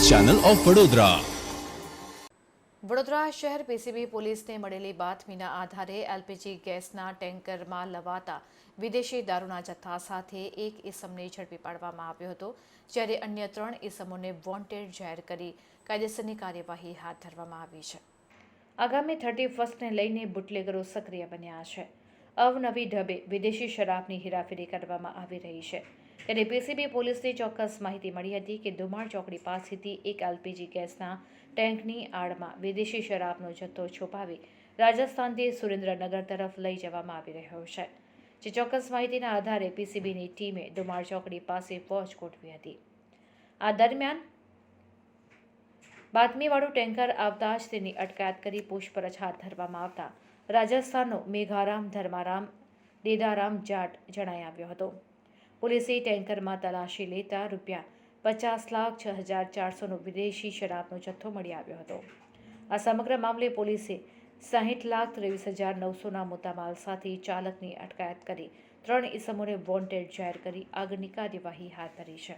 Channel of Vadodara. Vadodara શહેર PCB પોલીસને મળેલી બાતમીના આધારે એલપીજી ગેસના ટેન્કરમાં લવાતા વિદેશી દારૂના જથ્થા સાથે એક ઇસમને ઝડપી પાડવામાં આવ્યો હતો, જ્યારે અન્ય 3 ઇસમોને વોન્ટેડ જાહેર કરી કાયદેસરની કાર્યવાહી હાથ ધરવામાં આવી છે। આગામી 31ને લઈને બુટલેગરો સક્રિય બન્યા છે। અવનવી ઢબે વિદેશી શરાબની હેરાફેરી કરવામાં આવી રહી છે। ત્યારે પીસીબી પોલીસને ચોક્કસ માહિતી મળી હતી કે ધુમાડ ચોકડી પાસેથી એક એલપીજી ગેસના ટેન્કની આડમાં વિદેશી શરાબનો જથ્થો છુપાવી રાજસ્થાનથી સુરેન્દ્રનગર તરફ લઈ જવામાં આવી રહ્યો છે। જે ચોક્કસ માહિતીના આધારે પીસીબીની ટીમે ધુમાડ ચોકડી પાસે વોચ ગોઠવી હતી। આ દરમિયાન બાતમીવાળું ટેન્કર આવતા જ તેની અટકાયત કરી પૂછપરછ હાથ ધરવામાં આવતા રાજસ્થાનનો મેઘારામ ધર્મારામ દેદારામ જાટ જણાઈ આવ્યો હતો। પોલીસે ટેન્કરમાં તલાશી લેતા ₹50,06,400નો વિદેશી શરાબનો જથ્થો મળી આવ્યો હતો। આ સમગ્ર મામલે પોલીસે ₹60,23,900ના મુદ્દામાલ સાથે ચાલકની અટકાયત કરી 3 ઇસમોને વોન્ટેડ જાહેર કરી આગળની કાર્યવાહી હાથ ધરી છે।